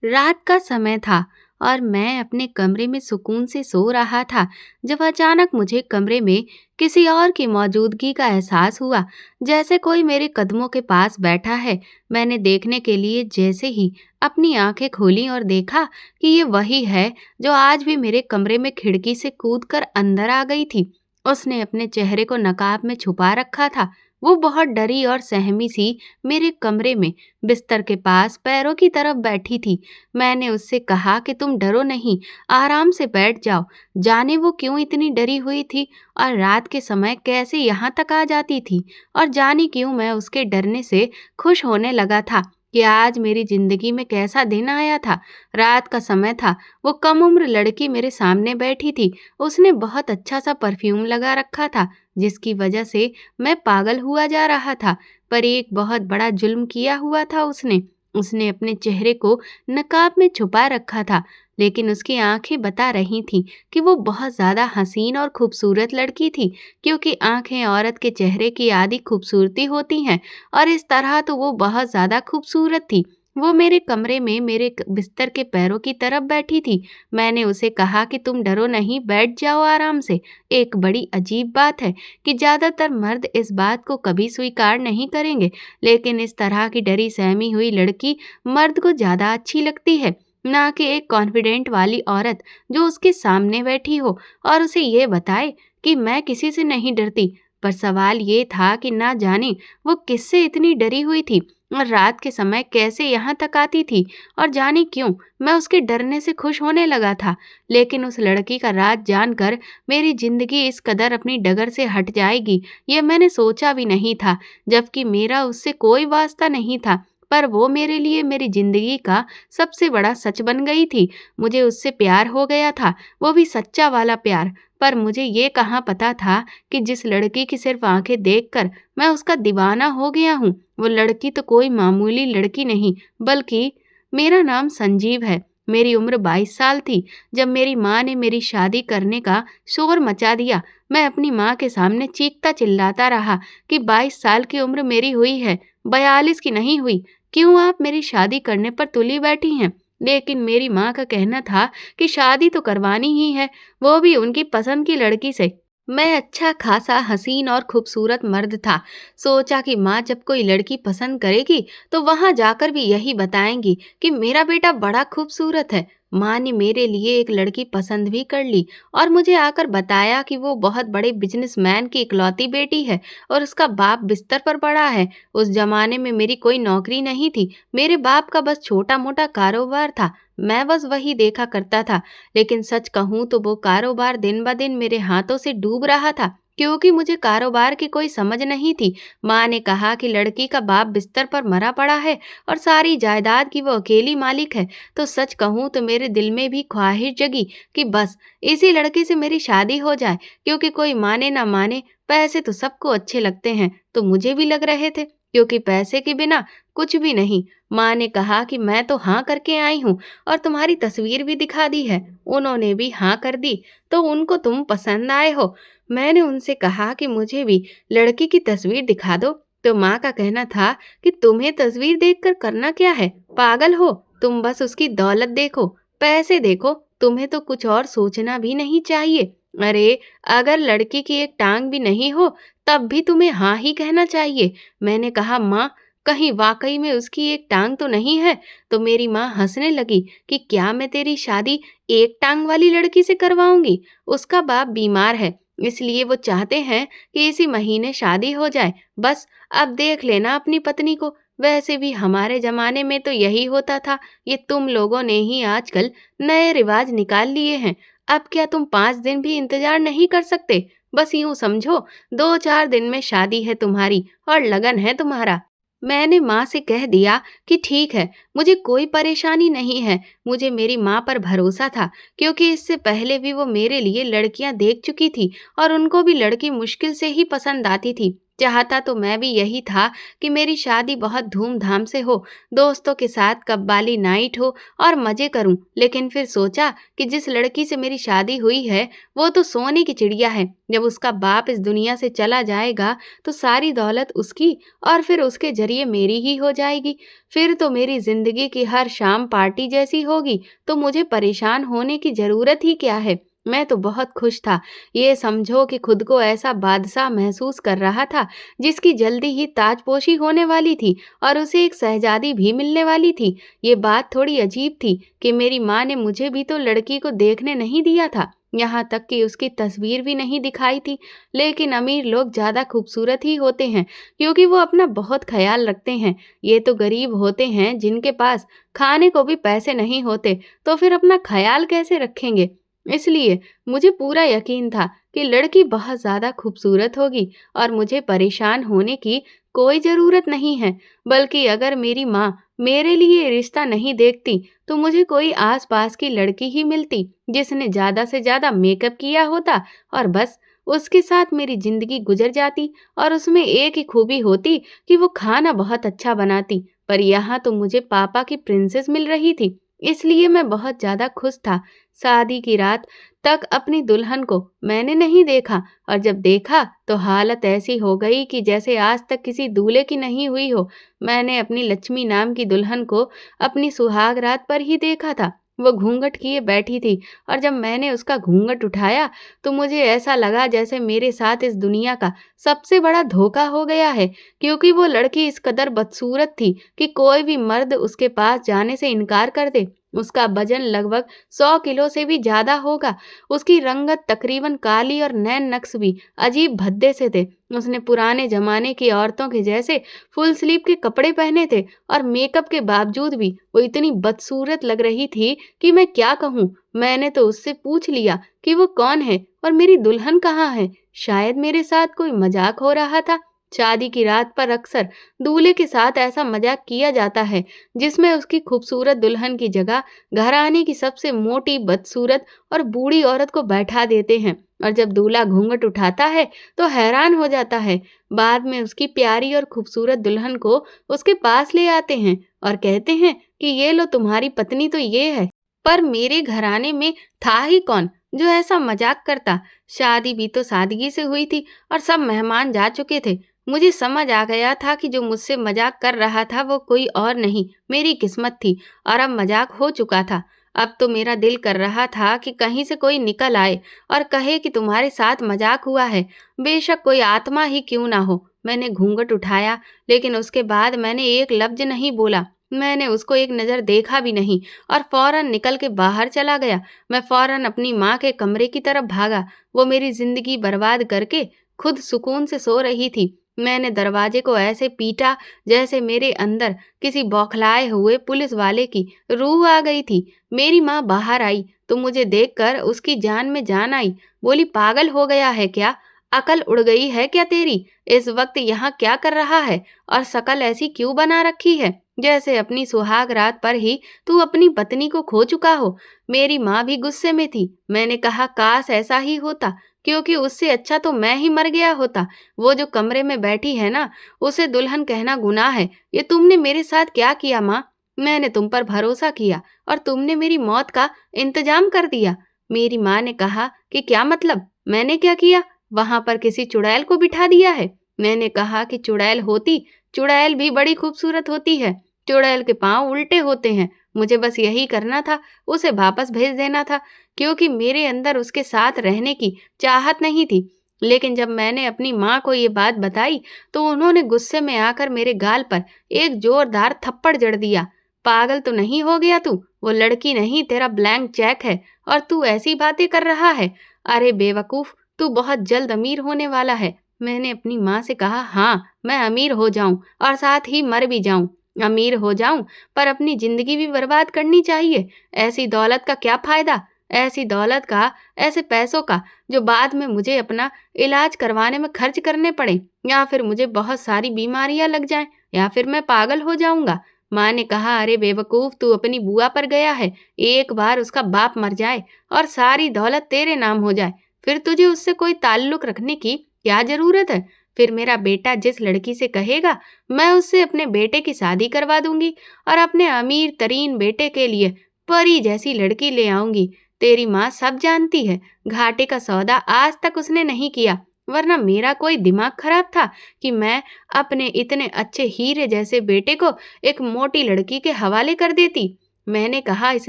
रात का समय था और मैं अपने कमरे में सुकून से सो रहा था जब अचानक मुझे कमरे में किसी और की मौजूदगी का एहसास हुआ, जैसे कोई मेरे कदमों के पास बैठा है। मैंने देखने के लिए जैसे ही अपनी आंखें खोली और देखा कि ये वही है जो आज भी मेरे कमरे में खिड़की से कूदकर अंदर आ गई थी। उसने अपने चेहरे को नकाब में छुपा रखा था। वो बहुत डरी और सहमी सी मेरे कमरे में बिस्तर के पास पैरों की तरफ बैठी थी। मैंने उससे कहा कि तुम डरो नहीं, आराम से बैठ जाओ। जाने वो क्यों इतनी डरी हुई थी और रात के समय कैसे यहाँ तक आ जाती थी, और जाने क्यों मैं उसके डरने से खुश होने लगा था कि आज मेरी जिंदगी में कैसा दिन आया था। रात का समय था। वो कम उम्र लड़की मेरे सामने बैठी थी। उसने बहुत अच्छा सा परफ्यूम लगा रखा था, जिसकी वजह से मैं पागल हुआ जा रहा था। पर एक बहुत बड़ा जुल्म किया हुआ था उसने। उसने अपने चेहरे को नकाब में छुपा रखा था, लेकिन उसकी आंखें बता रही थीं कि वो बहुत ज़्यादा हसीन और खूबसूरत लड़की थी, क्योंकि आंखें औरत के चेहरे की आधी खूबसूरती होती हैं, और इस तरह तो वो बहुत ज़्यादा खूबसूरत थी। वो मेरे कमरे में मेरे बिस्तर के पैरों की तरफ बैठी थी। मैंने उसे कहा कि तुम डरो नहीं, बैठ जाओ आराम से। एक बड़ी अजीब बात है कि ज़्यादातर मर्द इस बात को कभी स्वीकार नहीं करेंगे, लेकिन इस तरह की डरी सहमी हुई लड़की मर्द को ज़्यादा अच्छी लगती है, ना कि एक कॉन्फिडेंट वाली औरत जो उसके सामने बैठी हो और उसे ये बताए कि मैं किसी से नहीं डरती। पर सवाल ये था कि ना जाने वो किससे इतनी डरी हुई थी और रात के समय कैसे यहाँ तक आती थी, और जाने क्यों मैं उसके डरने से खुश होने लगा था। लेकिन उस लड़की का राज जानकर मेरी जिंदगी इस कदर अपनी डगर से हट जाएगी, यह मैंने सोचा भी नहीं था, जबकि मेरा उससे कोई वास्ता नहीं था। पर वो मेरे लिए मेरी जिंदगी का सबसे बड़ा सच बन गई थी। मुझे उससे प्यार हो गया था, वो भी सच्चा वाला प्यार। पर मुझे ये कहाँ पता था कि जिस लड़की की सिर्फ आंखें देखकर मैं उसका दीवाना हो गया हूँ, वो लड़की तो कोई मामूली लड़की नहीं, बल्कि मेरा नाम संजीव है। मेरी उम्र 22 साल थी जब मेरी माँ ने मेरी शादी करने का शोर मचा दिया। मैं अपनी माँ के सामने चीखता चिल्लाता रहा कि 22 साल की उम्र मेरी हुई है, 42 की नहीं हुई। क्यों आप मेरी शादी करने पर तुली बैठी हैं? लेकिन मेरी माँ का कहना था कि शादी तो करवानी ही है, वो भी उनकी पसंद की लड़की से। मैं अच्छा खासा हसीन और खूबसूरत मर्द था। सोचा कि माँ जब कोई लड़की पसंद करेगी तो वहां जाकर भी यही बताएंगी कि मेरा बेटा बड़ा खूबसूरत है। माँ ने मेरे लिए एक लड़की पसंद भी कर ली और मुझे आकर बताया कि वो बहुत बड़े बिजनेसमैन की इकलौती बेटी है और उसका बाप बिस्तर पर पड़ा है। उस जमाने में मेरी कोई नौकरी नहीं थी, मेरे बाप का बस छोटा मोटा कारोबार था, मैं बस वही देखा करता था। लेकिन सच कहूँ तो वो कारोबार दिन ब दिन मेरे हाथों से डूब रहा था, क्योंकि मुझे कारोबार की कोई समझ नहीं थी। माँ ने कहा कि लड़की का बाप बिस्तर पर मरा पड़ा है और सारी जायदाद की वो अकेली मालिक है। तो सच कहूँ तो मेरे दिल में भी ख्वाहिश जगी कि बस इसी लड़की से मेरी शादी हो जाए, क्योंकि कोई माने ना माने, पैसे तो सबको अच्छे लगते हैं, तो मुझे भी लग रहे थे, क्योंकि पैसे के बिना कुछ भी नहीं। माँ ने कहा कि मैं तो हाँ करके आई हूँ और तुम्हारी तस्वीर भी दिखा दी है। उन्होंने भी हाँ कर दी, तो उनको तुम पसंद आए हो। मैंने उनसे कहा कि मुझे भी लड़की की तस्वीर दिखा दो, तो माँ का कहना था कि तुम्हें तस्वीर देखकर करना क्या है, पागल हो तुम, बस उसकी दौलत देखो, पैसे देखो, तुम्हें तो कुछ और सोचना भी नहीं चाहिए। अरे, अगर लड़की की एक टांग भी नहीं हो तब भी तुम्हें हाँ ही कहना चाहिए। मैंने कहा माँ, कहीं वाकई में उसकी एक टांग तो नहीं है? तो मेरी माँ हंसने लगी कि क्या मैं तेरी शादी एक टांग वाली लड़की से करवाऊंगी? उसका बाप बीमार है, इसलिए वो चाहते हैं कि इसी महीने शादी हो जाए। बस अब देख लेना अपनी पत्नी को। वैसे भी हमारे जमाने में तो यही होता था, ये तुम लोगों ने ही आजकल नए रिवाज निकाल लिए हैं। अब क्या तुम 5 दिन भी इंतजार नहीं कर सकते? बस यूं समझो, 2-4 दिन में शादी है तुम्हारी और लगन है तुम्हारा। मैंने माँ से कह दिया कि ठीक है, मुझे कोई परेशानी नहीं है। मुझे मेरी माँ पर भरोसा था, क्योंकि इससे पहले भी वो मेरे लिए लड़कियां देख चुकी थी और उनको भी लड़की मुश्किल से ही पसंद आती थी। चाहता तो मैं भी यही था कि मेरी शादी बहुत धूमधाम से हो, दोस्तों के साथ कव्वाली नाइट हो और मजे करूं। लेकिन फिर सोचा कि जिस लड़की से मेरी शादी हुई है वो तो सोने की चिड़िया है। जब उसका बाप इस दुनिया से चला जाएगा तो सारी दौलत उसकी और फिर उसके जरिए मेरी ही हो जाएगी। फिर तो मेरी जिंदगी की हर शाम पार्टी जैसी होगी, तो मुझे परेशान होने की जरूरत ही क्या है। मैं तो बहुत खुश था। ये समझो कि खुद को ऐसा बादशाह महसूस कर रहा था जिसकी जल्दी ही ताजपोशी होने वाली थी और उसे एक शहजादी भी मिलने वाली थी। ये बात थोड़ी अजीब थी कि मेरी माँ ने मुझे भी तो लड़की को देखने नहीं दिया था, यहाँ तक कि उसकी तस्वीर भी नहीं दिखाई थी। लेकिन अमीर लोग ज्यादा खूबसूरत ही होते हैं क्योंकि वो अपना बहुत ख्याल रखते हैं। ये तो गरीब होते हैं जिनके पास खाने को भी पैसे नहीं होते, तो फिर अपना ख्याल कैसे रखेंगे। इसलिए मुझे पूरा यकीन था कि लड़की बहुत ज्यादा खूबसूरत होगी और मुझे परेशान होने की कोई जरूरत नहीं है। बल्कि अगर मेरी माँ मेरे लिए रिश्ता नहीं देखती तो मुझे कोई आसपास की लड़की ही मिलती जिसने ज्यादा से ज्यादा मेकअप किया होता और बस उसके साथ मेरी जिंदगी गुजर जाती। और उसमें एक ही खूबी होती कि वो खाना बहुत अच्छा बनाती। पर यहाँ तो मुझे पापा की प्रिंसेस मिल रही थी, इसलिए मैं बहुत ज्यादा खुश था। शादी की रात तक अपनी दुल्हन को मैंने नहीं देखा और जब देखा तो हालत ऐसी हो गई कि जैसे आज तक किसी दूल्हे की नहीं हुई हो। मैंने अपनी लक्ष्मी नाम की दुल्हन को अपनी सुहाग रात पर ही देखा था। वो घूंघट किए बैठी थी और जब मैंने उसका घूंघट उठाया तो मुझे ऐसा लगा जैसे मेरे साथ इस दुनिया का सबसे बड़ा धोखा हो गया है, क्योंकि वो लड़की इस कदर बदसूरत थी कि कोई भी मर्द उसके पास जाने से इनकार कर दे। उसका वजन लगभग 100 किलो से भी ज्यादा होगा। उसकी रंगत तकरीबन काली और नैन नक्श भी अजीब भद्दे से थे। उसने पुराने जमाने की औरतों के जैसे फुल स्लीव के कपड़े पहने थे और मेकअप के बावजूद भी वो इतनी बदसूरत लग रही थी कि मैं क्या कहूँ। मैंने तो उससे पूछ लिया कि वो कौन है और मेरी दुल्हन कहाँ है। शायद मेरे साथ कोई मजाक हो रहा था। शादी की रात पर अक्सर दूल्हे के साथ ऐसा मजाक किया जाता है जिसमें उसकी खूबसूरत दुल्हन की जगह घराने की सबसे मोटी बदसूरत और बूढ़ी औरत को बैठा देते हैं। और जब दूल्हा घूंघट उठाता है तो हैरान हो जाता है। बाद में उसकी प्यारी और खूबसूरत दुल्हन को उसके पास ले आते हैं और कहते हैं कि ये लो तुम्हारी पत्नी तो ये है। पर मेरे घराने में था ही कौन जो ऐसा मजाक करता। शादी भी तो सादगी से हुई थी और सब मेहमान जा चुके थे। मुझे समझ आ गया था कि जो मुझसे मजाक कर रहा था वो कोई और नहीं, मेरी किस्मत थी। और अब मजाक हो चुका था। अब तो मेरा दिल कर रहा था कि कहीं से कोई निकल आए और कहे कि तुम्हारे साथ मजाक हुआ है, बेशक कोई आत्मा ही क्यों ना हो। मैंने घूंघट उठाया लेकिन उसके बाद मैंने एक लफ्ज नहीं बोला। मैंने उसको एक नज़र देखा भी नहीं और फौरन निकल के बाहर चला गया। मैं फौरन अपनी माँ के कमरे की तरफ भागा। वो मेरी जिंदगी बर्बाद करके खुद सुकून से सो रही थी। मैंने दरवाजे को ऐसे पीटा जैसे मेरे अंदर किसी बौखलाए हुए पुलिस वाले की रूह आ गई थी। मेरी माँ बाहर आई तो मुझे देखकर उसकी जान में जान आई। बोली, पागल हो गया है क्या? अकल उड़ गई है क्या तेरी? इस वक्त यहाँ क्या कर रहा है और शकल ऐसी क्यों बना रखी है जैसे अपनी सुहाग रात पर ही तू अपनी पत्नी को खो चुका हो। मेरी माँ भी गुस्से में थी। मैंने कहा, काश ऐसा ही होता, क्योंकि उससे अच्छा तो मैं ही मर गया होता। वो जो कमरे में बैठी है ना, उसे दुल्हन कहना गुनाह है। ये तुमने मेरे साथ क्या किया माँ? मैंने तुम पर भरोसा किया और तुमने मेरी मौत का इंतजाम कर दिया। मेरी माँ ने कहा कि क्या मतलब, मैंने क्या किया? वहां पर किसी चुड़ैल को बिठा दिया है। मैंने कहा कि चुड़ैल होती, चुड़ैल भी बड़ी खूबसूरत होती है। चुड़ैल के पांव उल्टे होते हैं। मुझे बस यही करना था, उसे वापस भेज देना था, क्योंकि मेरे अंदर उसके साथ रहने की चाहत नहीं थी। लेकिन जब मैंने अपनी माँ को ये बात बताई तो उन्होंने गुस्से में आकर मेरे गाल पर एक जोरदार थप्पड़ जड़ दिया। पागल तो नहीं हो गया तू? वो लड़की नहीं, तेरा ब्लैंक चेक है और तू ऐसी बातें कर रहा है। अरे बेवकूफ, तू बहुत जल्द अमीर होने वाला है। मैंने अपनी माँ से कहा, हाँ, मैं अमीर हो जाऊं और साथ ही मर भी जाऊं। अमीर हो जाऊं पर अपनी जिंदगी भी बर्बाद करनी चाहिए। ऐसी दौलत का क्या फायदा? ऐसी दौलत का, ऐसे पैसों का जो बाद में मुझे अपना इलाज करवाने में खर्च करने पड़े, या फिर मुझे बहुत सारी बीमारियां लग जाएं, या फिर मैं पागल हो जाऊंगा। माँ ने कहा, अरे बेवकूफ, तू अपनी बुआ पर गया है। एक बार उसका बाप मर जाए और सारी दौलत तेरे नाम हो जाए, फिर तुझे उससे कोई ताल्लुक रखने की क्या जरूरत है? फिर मेरा बेटा जिस लड़की से कहेगा, मैं उससे अपने बेटे की शादी करवा दूंगी और अपने अमीर तरीन बेटे के लिए परी जैसी लड़की ले आऊंगी। तेरी माँ सब जानती है, घाटे का सौदा आज तक उसने नहीं किया, वरना मेरा कोई दिमाग खराब था कि मैं अपने इतने अच्छे हीरे जैसे बेटे को एक मोटी लड़की के हवाले कर देती। मैंने कहा, इस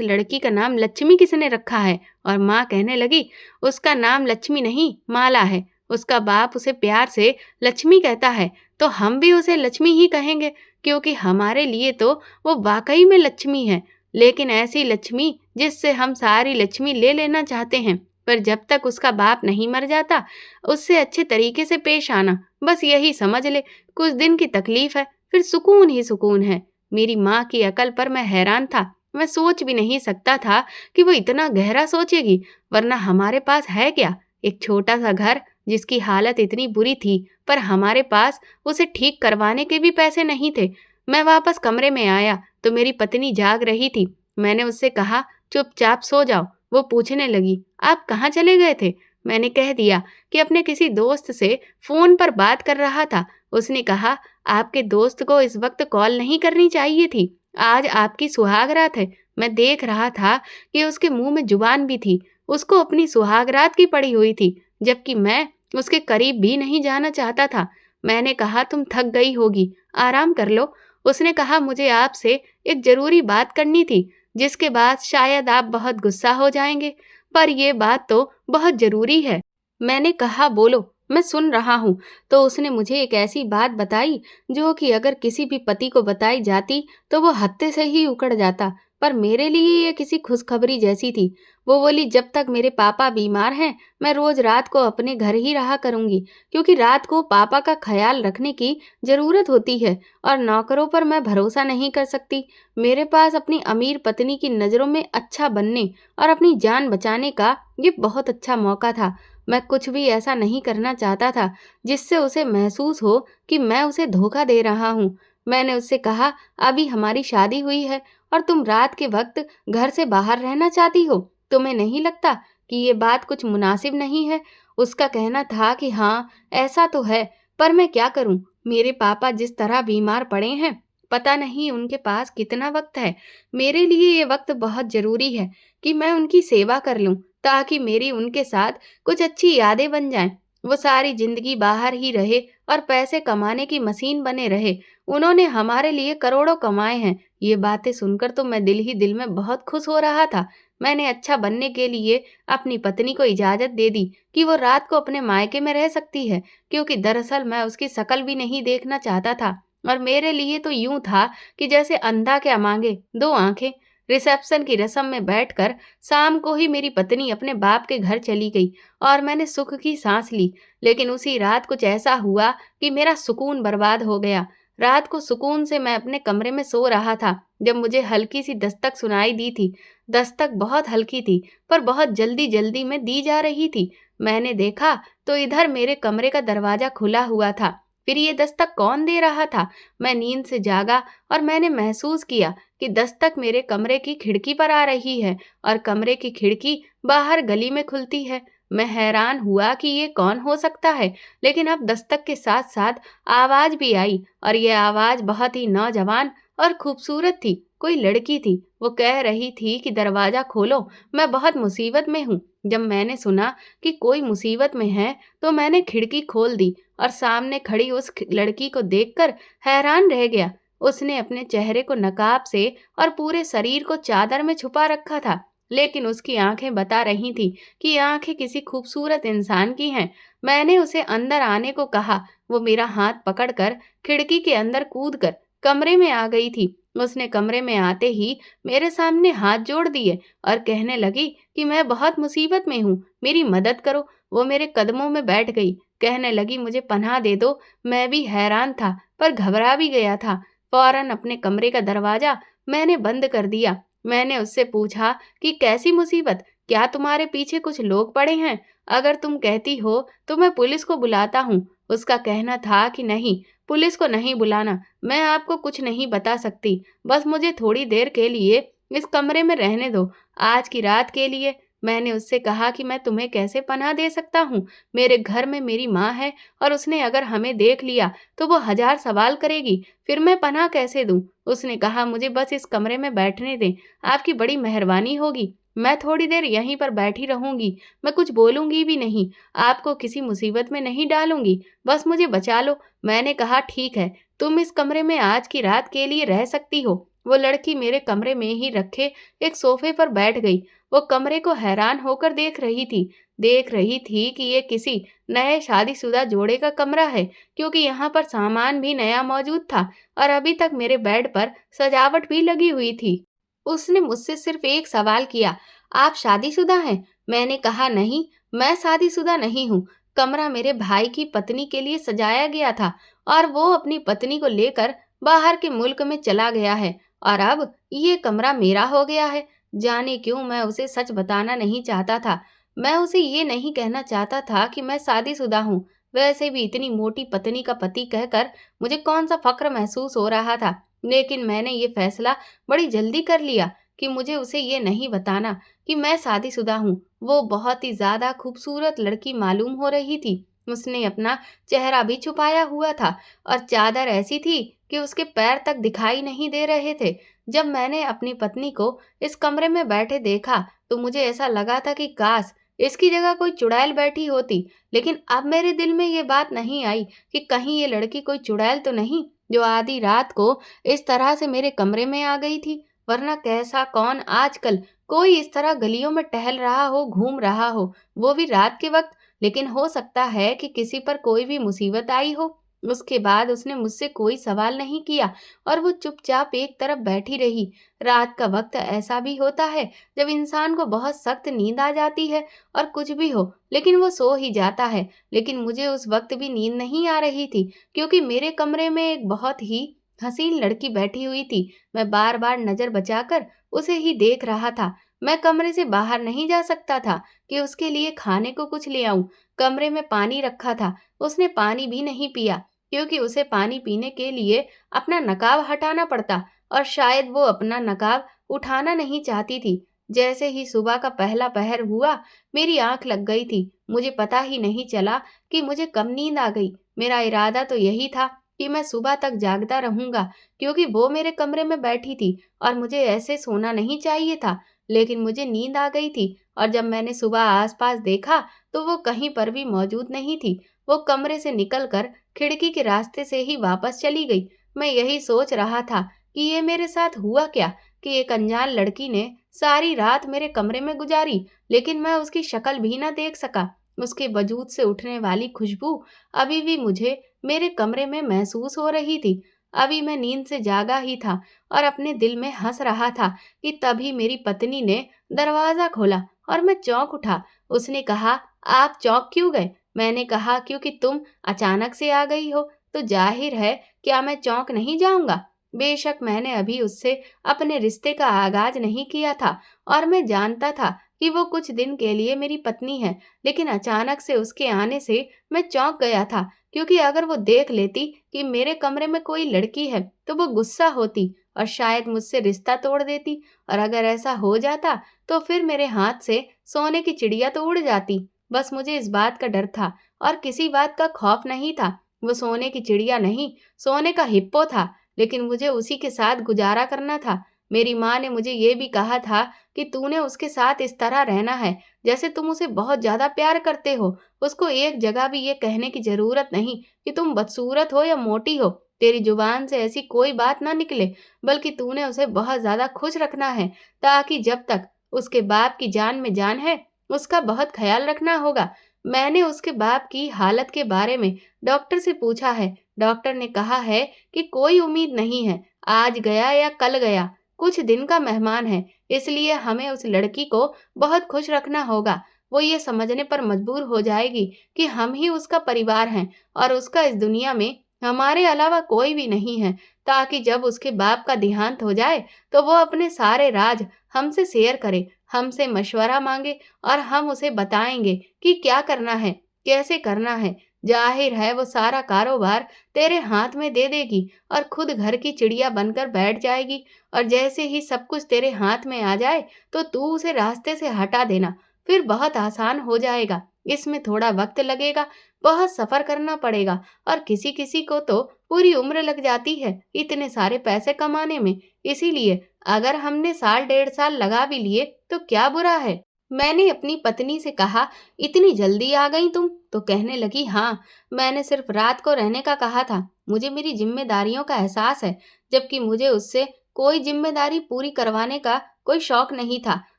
लड़की का नाम लक्ष्मी किसने रखा है? और माँ कहने लगी, उसका नाम लक्ष्मी नहीं, माला है। उसका बाप उसे प्यार से लक्ष्मी कहता है, तो हम भी उसे लक्ष्मी ही कहेंगे, क्योंकि हमारे लिए तो वो वाकई में लक्ष्मी है। लेकिन ऐसी लक्ष्मी जिससे हम सारी लक्ष्मी ले लेना चाहते हैं, पर जब तक उसका बाप नहीं मर जाता, उससे अच्छे तरीके से पेश आना, बस यही समझ ले। कुछ दिन की तकलीफ है, फिर सुकून ही सुकून है। मेरी माँ की अकल पर मैं हैरान था। मैं सोच भी नहीं सकता था कि वो इतना गहरा सोचेगी, वरना हमारे पास है क्या? एक छोटा सा घर जिसकी हालत इतनी बुरी थी, पर हमारे पास उसे ठीक करवाने के भी पैसे नहीं थे। मैं वापस कमरे में आया तो मेरी पत्नी जाग रही थी। मैंने उससे कहा, चुपचाप सो जाओ। वो पूछने लगी, आप कहाँ चले गए थे? मैंने कह दिया कि अपने किसी दोस्त से फोन पर बात कर रहा था। उसने कहा, आपके दोस्त को इस वक्त कॉल नहीं करनी चाहिए थी, आज आपकी सुहागरात है। मैं देख रहा था कि उसके मुंह में जुबान भी थी, उसको अपनी सुहागरात की पड़ी हुई थी, जबकि मैं उसके करीब भी नहीं जाना चाहता था। मैंने कहा, तुम थक गई होगी, आराम कर लो। उसने कहा, मुझे आपसे एक जरूरी बात करनी थी, जिसके बाद शायद आप बहुत गुस्सा हो जाएंगे, पर यह बात तो बहुत जरूरी है। मैंने कहा, बोलो, मैं सुन रहा हूँ। तो उसने मुझे एक ऐसी बात बताई जो कि अगर किसी भी पति को बताई जाती तो वो हत्थे से ही उकड़ जाता, पर मेरे लिए ये किसी खुशखबरी जैसी थी। वो बोली, जब तक मेरे पापा बीमार हैं, मैं रोज रात को अपने घर ही रहा करूंगी, क्योंकि रात को पापा का ख्याल रखने की जरूरत होती है और नौकरों पर मैं भरोसा नहीं कर सकती। मेरे पास अपनी अमीर पत्नी की नज़रों में अच्छा बनने और अपनी जान बचाने का ये बहुत अच्छा मौका था। मैं कुछ भी ऐसा नहीं करना चाहता था जिससे उसे महसूस हो कि मैं उसे धोखा दे रहा हूँ। मैंने उससे कहा, अभी हमारी शादी हुई है और तुम रात के वक्त घर से बाहर रहना चाहती हो। तुम्हें नहीं लगता कि ये बात कुछ मुनासिब नहीं है? उसका कहना था कि हाँ, ऐसा तो है, पर मैं क्या करूं? मेरे पापा जिस तरह बीमार पड़े हैं, पता नहीं उनके पास कितना वक्त है। मेरे लिए ये वक्त बहुत जरूरी है कि मैं उनकी सेवा कर लूं, ताकि मेरी उनके साथ कुछ अच्छी यादें बन जाएं। वो सारी जिंदगी बाहर ही रहे और पैसे कमाने की मशीन बने रहे। उन्होंने हमारे लिए करोड़ों कमाए हैं। ये बातें सुनकर तो मैं दिल ही दिल में बहुत खुश हो रहा था। मैंने अच्छा बनने के लिए अपनी पत्नी को इजाजत दे दी कि वो रात को अपने मायके में रह सकती है, क्योंकि दरअसल मैं उसकी शकल भी नहीं देखना चाहता था। और मेरे लिए तो यूं था कि जैसे अंधा क्या मांगे, दो आंखें। रिसेप्शन की रस्म में बैठकर शाम को ही मेरी पत्नी अपने बाप के घर चली गई और मैंने सुख की सांस ली। लेकिन उसी रात कुछ ऐसा हुआ कि मेरा सुकून बर्बाद हो गया। रात को सुकून से मैं अपने कमरे में सो रहा था जब मुझे हल्की सी दस्तक सुनाई दी थी। दस्तक बहुत हल्की थी, पर बहुत जल्दी जल्दी में दी जा रही थी। मैंने देखा तो इधर मेरे कमरे का दरवाजा खुला हुआ था। फिर ये दस्तक कौन दे रहा था? मैं नींद से जागा और मैंने महसूस किया कि दस्तक मेरे कमरे की खिड़की पर आ रही है और कमरे की खिड़की बाहर गली में खुलती है। मैं हैरान हुआ कि ये कौन हो सकता है, लेकिन अब दस्तक के साथ साथ आवाज भी आई और ये आवाज बहुत ही नौजवान और खूबसूरत थी। कोई लड़की थी। वो कह रही थी कि दरवाजा खोलो, मैं बहुत मुसीबत में हूँ। जब मैंने सुना कि कोई मुसीबत में है तो मैंने खिड़की खोल दी और सामने खड़ी उस लड़की को देखकर हैरान रह गया। उसने अपने चेहरे को नकाब से और पूरे शरीर को चादर में छुपा रखा था, लेकिन उसकी आंखें बता रही थी कि ये आंखें किसी खूबसूरत इंसान की हैं। मैंने उसे अंदर आने को कहा। वो मेरा हाथ पकड़कर खिड़की के अंदर कूदकर कमरे में आ गई थी। उसने कमरे में आते ही मेरे सामने हाथ जोड़ दिए और कहने लगी कि मैं बहुत मुसीबत में हूँ, मेरी मदद करो। वो मेरे कदमों में बैठ गई, कहने लगी, मुझे पनाह दे दो। मैं भी हैरान था, पर घबरा भी गया था। फौरन अपने कमरे का दरवाजा मैंने बंद कर दिया। मैंने उससे पूछा कि कैसी मुसीबत? क्या तुम्हारे पीछे कुछ लोग पड़े हैं? अगर तुम कहती हो तो मैं पुलिस को बुलाता हूँ। उसका कहना था कि नहीं, पुलिस को नहीं बुलाना, मैं आपको कुछ नहीं बता सकती। बस मुझे थोड़ी देर के लिए इस कमरे में रहने दो, आज की रात के लिए। मैंने उससे कहा कि मैं तुम्हें कैसे पनाह दे सकता हूँ? मेरे घर में मेरी माँ है और उसने अगर हमें देख लिया तो वो हजार सवाल करेगी, फिर मैं पनाह कैसे दूँ? उसने कहा मुझे बस इस कमरे में बैठने दें, आपकी बड़ी मेहरबानी होगी। मैं थोड़ी देर यहीं पर बैठी रहूंगी, मैं कुछ बोलूंगी भी नहीं, आपको किसी मुसीबत में नहीं डालूंगी, बस मुझे बचा लो। मैंने कहा ठीक है, तुम इस कमरे में आज की रात के लिए रह सकती हो। वो लड़की मेरे कमरे में ही रखे एक सोफे पर बैठ गई। वो कमरे को हैरान होकर देख रही थी कि ये किसी नए शादीशुदा जोड़े का कमरा है, क्योंकि यहाँ पर सामान भी नया मौजूद था और अभी तक मेरे बेड पर सजावट भी लगी हुई थी। उसने मुझसे सिर्फ एक सवाल किया, आप शादीशुदा हैं? मैंने कहा नहीं, मैं शादीशुदा नहीं हूँ। कमरा मेरे भाई की पत्नी के लिए सजाया गया था और वो अपनी पत्नी को लेकर बाहर के मुल्क में चला गया है और अब ये कमरा मेरा हो गया है। जाने क्यों मैं उसे सच बताना नहीं चाहता था। मैं उसे ये नहीं कहना चाहता था कि मैं शादीशुदा हूँ। वैसे भी इतनी मोटी पत्नी का पति कहकर मुझे कौन सा फक्र महसूस हो रहा था। लेकिन मैंने ये फैसला बड़ी जल्दी कर लिया कि मुझे उसे ये नहीं बताना कि मैं शादीशुदा हूँ। वो बहुत ही ज्यादा खूबसूरत लड़की मालूम हो रही थी। उसने अपना चेहरा भी छुपाया हुआ था और चादर ऐसी थी कि उसके पैर तक दिखाई नहीं दे रहे थे। जब मैंने अपनी पत्नी को इस कमरे में बैठे देखा तो मुझे ऐसा लगा था कि काश इसकी जगह कोई चुड़ैल बैठी होती। लेकिन अब मेरे दिल में ये बात नहीं आई कि कहीं ये लड़की कोई चुड़ैल तो नहीं जो आधी रात को इस तरह से मेरे कमरे में आ गई थी। वरना कैसा कौन आजकल कोई इस तरह गलियों में टहल रहा हो, घूम रहा हो, वो भी रात के वक्त। लेकिन हो सकता है कि किसी पर कोई भी मुसीबत आई हो। उसके बाद उसने मुझसे कोई सवाल नहीं किया और वो चुपचाप एक तरफ बैठी रही। रात का वक्त ऐसा भी होता है जब इंसान को बहुत सख्त नींद आ जाती है और कुछ भी हो लेकिन वो सो ही जाता है। लेकिन मुझे उस वक्त भी नींद नहीं आ रही थी, क्योंकि मेरे कमरे में एक बहुत ही हसीन लड़की बैठी हुई थी। मैं बार बार नजर बचाकर उसे ही देख रहा था। मैं कमरे से बाहर नहीं जा सकता था कि उसके लिए खाने को कुछ ले आऊं। कमरे में पानी रखा था, उसने पानी भी नहीं पिया, क्योंकि उसे पानी पीने के लिए अपना नकाब हटाना पड़ता और शायद वो अपना नकाब उठाना नहीं चाहती थी। जैसे ही सुबह का पहला पहर हुआ, मेरी आंख लग गई थी। मुझे पता ही नहीं चला कि मुझे कब नींद आ गई। मेरा इरादा तो यही था कि मैं सुबह तक जागता रहूंगा, क्योंकि वो मेरे कमरे में बैठी थी और मुझे ऐसे सोना नहीं चाहिए था। लेकिन मुझे नींद आ गई थी और जब मैंने सुबह आसपास देखा तो वो कहीं पर भी मौजूद नहीं थी। वो कमरे से निकलकर खिड़की के रास्ते से ही वापस चली गई। मैं यही सोच रहा था कि ये मेरे साथ हुआ क्या, कि एक अनजान लड़की ने सारी रात मेरे कमरे में गुजारी, लेकिन मैं उसकी शक्ल भी न देख सका। उसके वजूद से उठने वाली खुशबू अभी भी मुझे मेरे कमरे में महसूस हो रही थी। अभी मैं नींद से जागा ही था और अपने दिल में हंस रहा था कि तभी मेरी पत्नी ने दरवाजा खोला और मैं चौंक उठा। उसने कहा, आप चौंक क्यों गए? मैंने कहा, क्योंकि तुम अचानक से आ गई हो तो जाहिर है क्या मैं चौंक नहीं जाऊंगा। बेशक मैंने अभी उससे अपने रिश्ते का आगाज नहीं किया था और मैं जानता था कि वो कुछ दिन के लिए मेरी पत्नी है, लेकिन अचानक से उसके आने से मैं चौंक गया था, क्योंकि अगर वो देख लेती कि मेरे कमरे में कोई लड़की है तो वो गुस्सा होती और शायद मुझसे रिश्ता तोड़ देती। और अगर ऐसा हो जाता तो फिर मेरे हाथ से सोने की चिड़िया तो उड़ जाती। बस मुझे इस बात का डर था और किसी बात का खौफ नहीं था। वो सोने की चिड़िया नहीं, सोने का हिप्पो था, लेकिन मुझे उसी के साथ गुजारा करना था। मेरी माँ ने मुझे ये भी कहा था कि तूने उसके साथ इस तरह रहना है जैसे तुम उसे बहुत ज्यादा प्यार करते हो। उसको एक जगह भी ये कहने की जरूरत नहीं कि तुम बदसूरत हो या मोटी हो। तेरी जुबान से ऐसी कोई बात ना निकले, बल्कि तूने उसे बहुत ज्यादा खुश रखना है, ताकि जब तक उसके बाप की जान में जान है उसका बहुत ख्याल रखना होगा। मैंने उसके बाप की हालत के बारे में डॉक्टर से पूछा है। डॉक्टर ने कहा है कि कोई उम्मीद नहीं है, आज गया या कल गया, कुछ दिन का मेहमान है, इसलिए हमें उस लड़की को बहुत खुश रखना होगा। वो ये समझने पर मजबूर हो जाएगी कि हम ही उसका परिवार हैं और उसका इस दुनिया में हमारे अलावा कोई भी नहीं है, ताकि जब उसके बाप का देहांत हो जाए तो वो अपने सारे राज हमसे शेयर करे, हमसे मशवरा मांगे और हम उसे बताएंगे कि क्या करना है, कैसे करना है। जाहिर है वो सारा कारोबार तेरे हाथ में दे देगी और खुद घर की चिड़िया बनकर बैठ जाएगी। और जैसे ही सब कुछ तेरे हाथ में आ जाए तो तू उसे रास्ते से हटा देना। फिर बहुत आसान हो जाएगा। इसमें थोड़ा वक्त लगेगा, बहुत सफर करना पड़ेगा और किसी किसी को तो पूरी उम्र लग जाती है इतने सारे पैसे कमाने में। इसीलिए अगर हमने साल डेढ़ साल लगा भी लिए तो क्या बुरा है। मैंने अपनी पत्नी से कहा, इतनी जल्दी आ गई तुम? तो कहने लगी, हाँ, मैंने सिर्फ रात को रहने का कहा था। मुझे मेरी जिम्मेदारियों का एहसास है, जबकि मुझे उससे कोई जिम्मेदारी पूरी करवाने का कोई शौक नहीं था।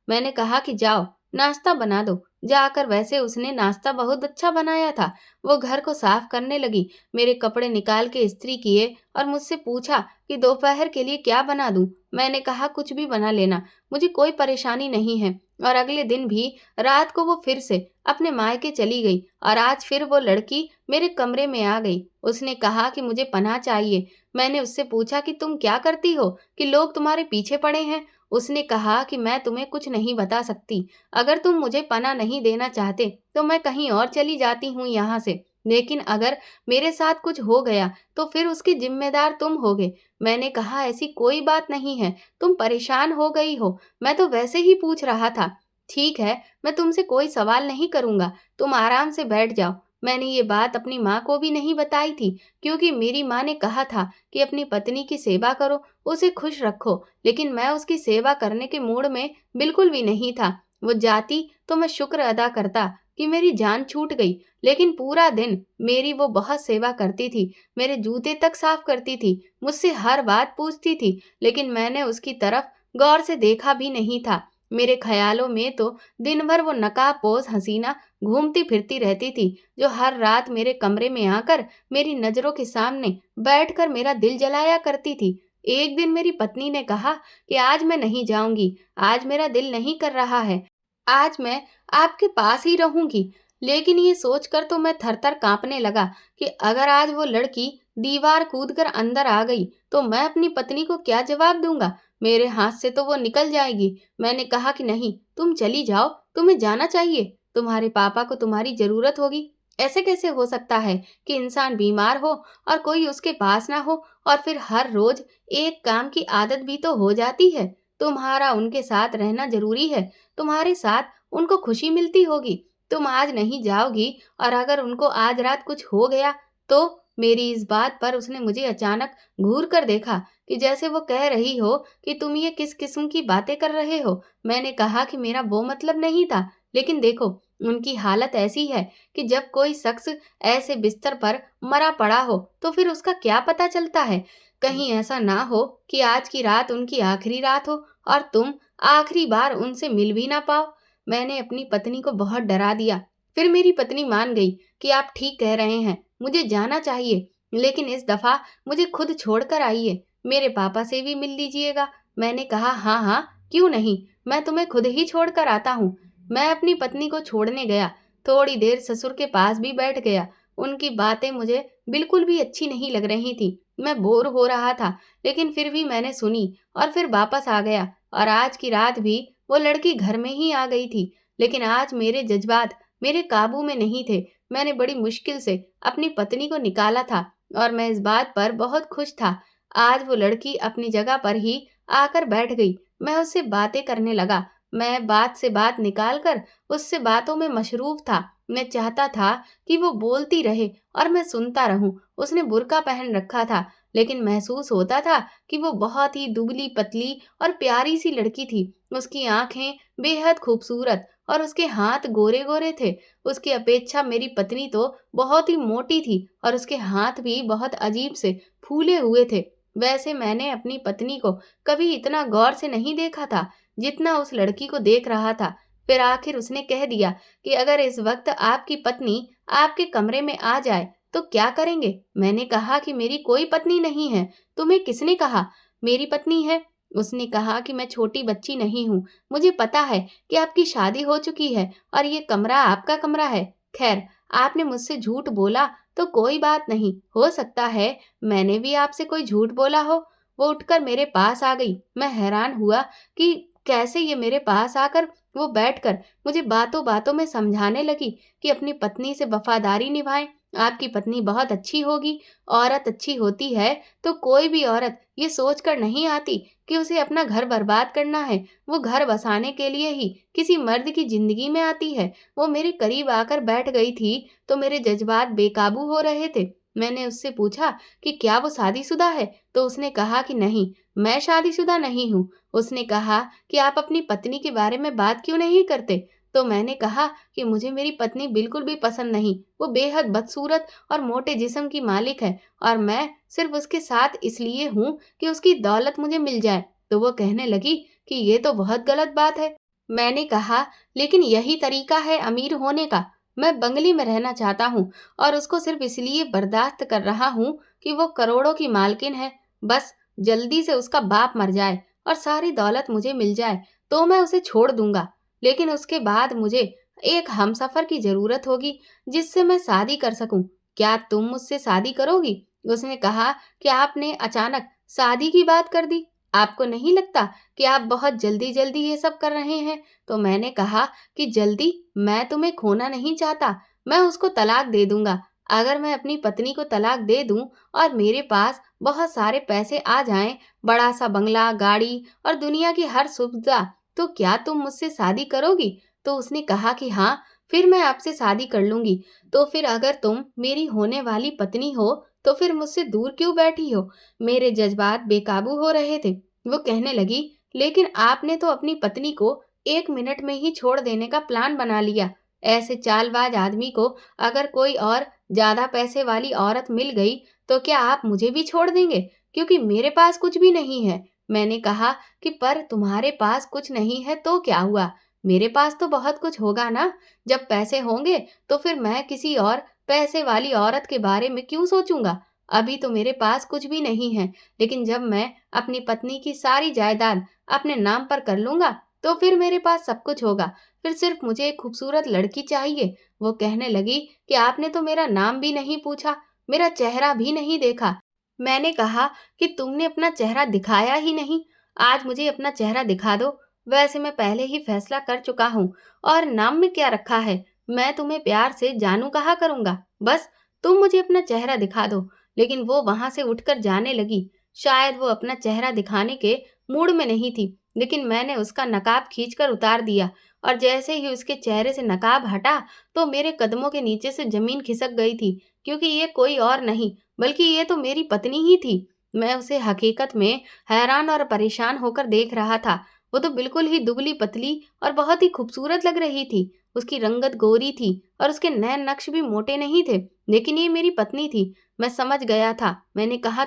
मैंने कहा कि जाओ नाश्ता बना दो। जाकर वैसे उसने नाश्ता बहुत अच्छा बनाया था। वो घर को साफ करने लगी, मेरे कपड़े निकाल के इस्त्री किए और मुझसे पूछा कि दोपहर के लिए क्या बना दूं। मैंने कहा कुछ भी बना लेना, मुझे कोई परेशानी नहीं है। और अगले दिन भी रात को वो फिर से अपने मायके चली गई और आज फिर वो लड़की मेरे कमरे में आ गई। उसने कहा कि मुझे पनाह चाहिए। मैंने उससे पूछा कि तुम क्या करती हो कि लोग तुम्हारे पीछे पड़े हैं। उसने कहा कि मैं तुम्हें कुछ नहीं बता सकती। अगर तुम मुझे पनाह नहीं देना चाहते तो मैं कहीं और चली जाती हूँ यहाँ से, लेकिन अगर मेरे साथ कुछ हो गया तो फिर उसके जिम्मेदार तुम होगे। मैंने कहा ऐसी कोई बात नहीं है, तुम परेशान हो गई हो, मैं तो वैसे ही पूछ रहा था। ठीक है, मैं तुमसे कोई सवाल नहीं करूंगा, तुम आराम से बैठ जाओ। मैंने ये बात अपनी माँ को भी नहीं बताई थी, क्योंकि मेरी माँ ने कहा था कि अपनी पत्नी की सेवा करो, उसे खुश रखो, लेकिन मैं उसकी सेवा करने के मूड में बिल्कुल भी नहीं था। वो जाती तो मैं शुक्र अदा करता कि मेरी जान छूट गई, लेकिन पूरा दिन मेरी वो बहुत सेवा करती थी, मेरे जूते तक साफ करती थी, मुझसे हर बात पूछती थी, लेकिन मैंने उसकी तरफ गौर से देखा भी नहीं था। मेरे ख्यालों में तो दिन भर वो नकाबपोश हसीना घूमती फिरती रहती थी, जो हर रात मेरे कमरे में आकर मेरी नजरों के सामने बैठकर मेरा दिल जलाया करती थी। एक दिन मेरी पत्नी ने कहा कि आज मैं नहीं जाऊंगी, आज मेरा दिल नहीं कर रहा है, आज मैं आपके पास ही रहूंगी। लेकिन ये सोचकर तो मैं थर-थर कांपने लगा कि अगर आज वो लड़की दीवार कूदकर अंदर आ गई तो मैं अपनी पत्नी को क्या जवाब दूंगा। मेरे हाथ से तो वो निकल जाएगी। मैंने कहा कि नहीं, तुम चली जाओ, तुम्हें जाना चाहिए, तुम्हारे पापा को तुम्हारी जरूरत होगी। ऐसे कैसे हो सकता है कि इंसान बीमार हो और कोई उसके पास ना हो, और फिर हर रोज एक काम की आदत भी तो हो जाती है। तुम्हारा उनके साथ रहना जरूरी है, तुम्हारे साथ उनको खुशी मिलती होगी। तुम आज नहीं जाओगी और अगर उनको आज रात कुछ हो गया तो। मेरी इस बात पर उसने मुझे अचानक घूर कर देखा कि जैसे वो कह रही हो कि तुम ये किस किस्म की बातें कर रहे हो। मैंने कहा कि मेरा वो मतलब नहीं था, लेकिन देखो, उनकी हालत ऐसी है कि जब कोई शख्स ऐसे बिस्तर पर मरा पड़ा हो तो फिर उसका क्या पता चलता है। कहीं ऐसा ना हो कि आज की रात उनकी आखिरी रात हो और तुम आखिरी बार उनसे मिल भी ना पाओ। मैंने अपनी पत्नी को बहुत डरा दिया। फिर मेरी पत्नी मान गई कि आप ठीक कह रहे हैं, मुझे जाना चाहिए, लेकिन इस दफा मुझे खुद छोड़कर आइए, मेरे पापा से भी मिल लीजिएगा। मैंने कहा, हाँ हाँ, क्यों नहीं, मैं तुम्हें खुद ही छोड़कर आता हूँ। मैं अपनी पत्नी को छोड़ने गया, थोड़ी देर ससुर के पास भी बैठ गया। उनकी बातें मुझे बिल्कुल भी अच्छी नहीं लग रही थी, मैं बोर हो रहा था, लेकिन फिर भी मैंने सुनी और फिर वापस आ गया। और आज की रात भी वो लड़की घर में ही आ गई थी, लेकिन आज मेरे जज्बात मेरे काबू में नहीं थे। मैंने बड़ी मुश्किल से अपनी पत्नी को निकाला था और मैं इस बात पर बहुत खुश था। आज वो लड़की अपनी जगह पर ही आकर बैठ गई। मैं उससे बातें करने लगा। मैं बात से बात निकालकर उससे बातों में मशरूफ था। मैं चाहता था कि वो बोलती रहे और मैं सुनता रहूं। उसने बुर्का पहन रखा था, लेकिन महसूस होता था कि वो बहुत ही दुबली पतली और प्यारी सी लड़की थी। उसकी आंखें बेहद खूबसूरत और उसके हाथ गोरे गोरे थे। उसकी अपेक्षा मेरी पत्नी तो बहुत ही मोटी थी और उसके हाथ भी बहुत अजीब से फूले हुए थे। वैसे मैंने अपनी पत्नी को कभी इतना गौर से नहीं देखा था जितना उस लड़की को देख रहा था। फिर आखिर उसने कह दिया कि अगर इस वक्त आपकी पत्नी आपके कमरे में आ जाए तो क्या करेंगे। मैंने कहा कि मेरी कोई पत्नी नहीं है। तुम्हें किसने कहा मेरी पत्नी है? उसने कहा कि मैं छोटी बच्ची नहीं हूँ, मुझे पता है कि आपकी शादी हो चुकी है और ये कमरा आपका कमरा है। खैर, आपने मुझसे झूठ बोला तो कोई बात नहीं, हो सकता है मैंने भी आपसे कोई झूठ बोला हो। वो उठकर मेरे पास आ गई। मैं हैरान हुआ कि कैसे ये मेरे पास आकर वो बैठकर मुझे बातों बातों में समझाने लगी कि अपनी पत्नी से वफादारी निभाएं। आपकी पत्नी बहुत अच्छी होगी। औरत अच्छी होती है तो कोई भी औरत ये सोचकर नहीं आती कि उसे अपना घर बर्बाद करना है। वो घर बसाने के लिए ही किसी मर्द की जिंदगी में आती है। वो मेरे करीब आकर बैठ गई थी तो मेरे जज्बात बेकाबू हो रहे थे। मैंने उससे पूछा कि क्या वो शादीशुदा है, तो उसने कहा कि नहीं, मैं शादीशुदा नहीं हूँ। उसने कहा कि आप अपनी पत्नी के बारे में बात क्यों नहीं करते? तो मैंने कहा कि मुझे मेरी पत्नी बिल्कुल भी पसंद नहीं। वो बेहद बदसूरत और मोटे जिस्म की मालिक है और मैं सिर्फ उसके साथ इसलिए हूँ कि उसकी दौलत मुझे मिल जाए। तो वो कहने लगी कि ये तो बहुत गलत बात है। मैंने कहा, लेकिन यही तरीका है अमीर होने का। मैं बंगले में रहना चाहता हूँ और उसको सिर्फ इसलिए बर्दाश्त कर रहा हूँ कि वो करोड़ों की मालकिन है। बस जल्दी से उसका बाप मर जाए और सारी दौलत मुझे मिल जाए तो मैं उसे छोड़ दूंगा। लेकिन उसके बाद मुझे एक हमसफर की जरूरत होगी जिससे मैं शादी कर सकूं। क्या तुम मुझसे शादी करोगी? उसने कहा कि आपने अचानक शादी की बात कर दी। आपको नहीं लगता कि आप बहुत जल्दी जल्दी ये सब कर रहे हैं? तो मैंने कहा कि जल्दी? मैं तुम्हें खोना नहीं चाहता। मैं उसको तलाक दे दूंगा। अगर मैं अपनी पत्नी को तलाक दे दूं और मेरे पास बहुत सारे पैसे आ जाएं, बड़ा सा बंगला, गाड़ी और दुनिया की हर सुविधा, तो क्या तुम मुझसे शादी करोगी? तो उसने कहा कि हाँ, फिर मैं आपसे शादी कर लूंगी। तो फिर अगर तुम मेरी होने वाली पत्नी हो तो फिर मुझसे दूर क्यों बैठी हो? मेरे जज्बात बेकाबू हो रहे थे। वो कहने लगी, लेकिन आपने तो अपनी पत्नी को 1 मिनट में ही छोड़ देने का प्लान बना लिया। ऐसे चालबाज आदमी को अगर कोई और ज्यादा पैसे वाली औरत मिल गई तो क्या आप मुझे भी छोड़ देंगे? क्योंकि मेरे पास कुछ भी नहीं है। मैंने कहा कि पर तुम्हारे पास कुछ नहीं है तो क्या हुआ? मेरे पास तो बहुत कुछ होगा ना। जब पैसे होंगे तो फिर मैं किसी और पैसे वाली औरत के बारे में क्यों सोचूंगा? अभी तो मेरे पास कुछ भी नहीं है, लेकिन जब मैं अपनी पत्नी की सारी जायदाद अपने नाम पर कर लूंगा तो फिर मेरे पास सब कुछ होगा। फिर सिर्फ मुझे एक खूबसूरत लड़की चाहिए। वो कहने लगी कि आपने तो मेरा नाम भी नहीं पूछा, मेरा चेहरा भी नहीं देखा। मैंने कहा कि तुमने अपना चेहरा दिखाया ही नहीं। आज मुझे अपना चेहरा दिखा दो। वैसे मैं पहले ही फैसला कर चुका हूँ। और नाम में क्या रखा है? मैं तुम्हें प्यार से जानू कहा करूंगा। बस तुम मुझे अपना चेहरा दिखा दो। लेकिन वो वहां से उठकर जाने लगी। शायद वो अपना चेहरा दिखाने के मूड में नहीं थी, लेकिन मैंने उसका नकाब खींचकर उतार दिया और जैसे ही उसके चेहरे से नकाब हटा तो मेरे कदमों के नीचे से जमीन खिसक गई थी, क्योंकि ये कोई और नहीं बल्कि ये तो मेरी पत्नी ही थी। मैं उसे हकीकत में हैरान और परेशान होकर देख रहा था। वो तो बिल्कुल ही दुबली पतली और बहुत ही खूबसूरत लग रही थी। उसकी रंगत गोरी थी और उसके नैन नक्श भी मोटे नहीं थे, लेकिन ये मेरी पत्नी थी। मैं समझ गया था। मैंने कहा,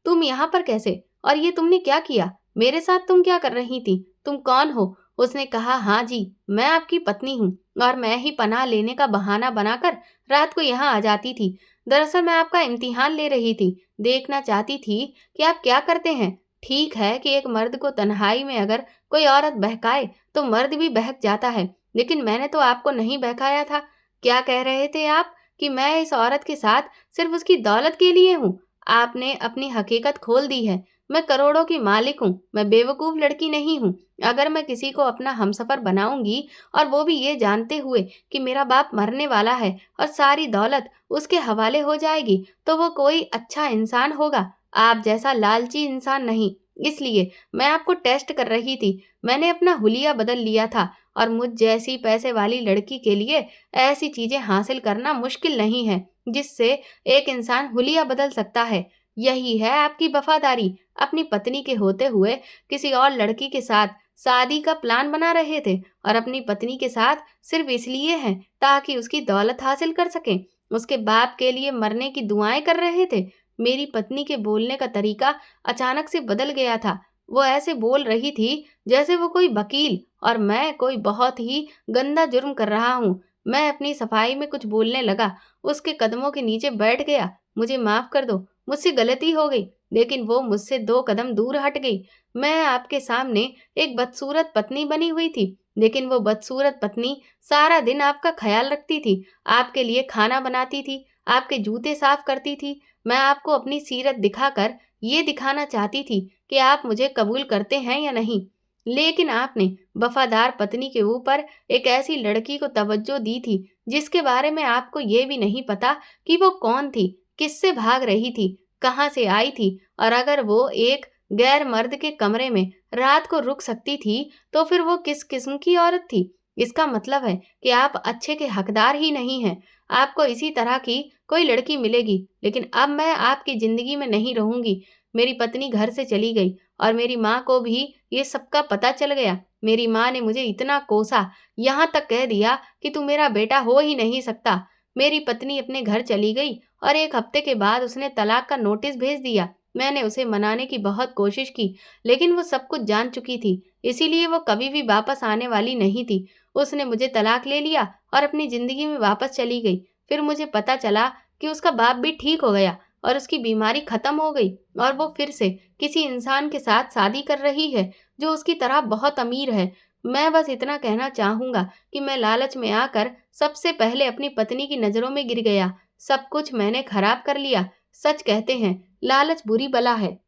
तुम यहाँ पर कैसे? और ये तुमने क्या किया? मेरे साथ तुम क्या कर रही थी? तुम कौन हो? उसने कहा, हाँ जी, मैं आपकी पत्नी हूँ और मैं ही पनाह लेने का बहाना बनाकर रात को यहाँ आ जाती थी। दरअसल मैं आपका इम्तिहान ले रही थी, देखना चाहती थी कि आप क्या करते हैं। ठीक है कि एक मर्द को तन्हाई में अगर कोई औरत बहकाए तो मर्द भी बहक जाता है, लेकिन मैंने तो आपको नहीं बहकाया था। क्या कह रहे थे आप? कि मैं इस औरत के साथ सिर्फ उसकी दौलत के लिए हूँ? आपने अपनी हकीकत खोल दी है। मैं करोड़ों की मालिक हूँ। मैं बेवकूफ लड़की नहीं हूँ। अगर मैं किसी को अपना हमसफर बनाऊंगी और वो भी ये जानते हुए कि मेरा बाप मरने वाला है और सारी दौलत उसके हवाले हो जाएगी, तो वो कोई अच्छा इंसान होगा, आप जैसा लालची इंसान नहीं। इसलिए मैं आपको टेस्ट कर रही थी। मैंने अपना हुलिया बदल लिया था और मुझ जैसी पैसे वाली लड़की के लिए ऐसी चीजें हासिल करना मुश्किल नहीं है जिससे एक इंसान हुलिया बदल सकता है। यही है आपकी वफादारी। अपनी पत्नी के होते हुए किसी और लड़की के साथ शादी का प्लान बना रहे थे और अपनी पत्नी के साथ सिर्फ इसलिए हैं ताकि उसकी दौलत हासिल कर सकें। उसके बाप के लिए मरने की दुआएं कर रहे थे। मेरी पत्नी के बोलने का तरीका अचानक से बदल गया था। वो ऐसे बोल रही थी जैसे वो कोई वकील और मैं कोई बहुत ही गंदा जुर्म कर रहा हूँ। मैं अपनी सफाई में कुछ बोलने लगा, उसके कदमों के नीचे बैठ गया। मुझे माफ कर दो, मुझसे गलती हो गई। लेकिन वो मुझसे 2 कदम दूर हट गई। मैं आपके सामने एक बदसूरत पत्नी बनी हुई थी, लेकिन वो बदसूरत पत्नी सारा दिन आपका ख्याल रखती थी, आपके लिए खाना बनाती थी, आपके जूते साफ करती थी। मैं आपको अपनी सीरत दिखाकर ये दिखाना चाहती थी कि आप मुझे कबूल करते हैं या नहीं। लेकिन आपने वफादार पत्नी के ऊपर एक ऐसी लड़की को तवज्जो दी थी जिसके बारे में आपको ये भी नहीं पता कि वो कौन थी, किससे भाग रही थी, कहाँ से आई थी और अगर वो एक गैर मर्द के कमरे में रात को रुक सकती थी, तो फिर वो किस किस्म की औरत थी? इसका मतलब है कि आप अच्छे के हकदार ही नहीं हैं। आपको इसी तरह की कोई लड़की मिलेगी, लेकिन अब मैं आपकी जिंदगी में नहीं रहूंगी। मेरी पत्नी घर से चली गई और मेरी माँ को भी ये सबका पता चल गया। मेरी माँ ने मुझे इतना कोसा, यहाँ तक कह दिया कि तू मेरा बेटा हो ही नहीं सकता। मेरी पत्नी अपने घर चली गई और 1 हफ्ते के बाद उसने तलाक का नोटिस भेज दिया। मैंने उसे मनाने की बहुत कोशिश की, लेकिन वो सब कुछ जान चुकी थी, इसीलिए वो कभी भी वापस आने वाली नहीं थी। उसने मुझे तलाक ले लिया और अपनी जिंदगी में वापस चली गई। फिर मुझे पता चला कि उसका बाप भी ठीक हो गया और उसकी बीमारी खत्म हो गई और वो फिर से किसी इंसान के साथ शादी कर रही है जो उसकी तरह बहुत अमीर है। मैं बस इतना कहना चाहूंगा कि मैं लालच में आकर सबसे पहले अपनी पत्नी की नजरों में गिर गया। सब कुछ मैंने खराब कर लिया। सच कहते हैं, लालच बुरी बला है।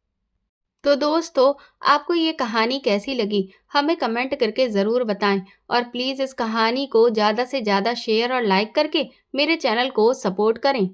तो दोस्तों, आपको ये कहानी कैसी लगी? हमें कमेंट करके ज़रूर बताएं और प्लीज़ इस कहानी को ज़्यादा से ज़्यादा शेयर और लाइक करके मेरे चैनल को सपोर्ट करें।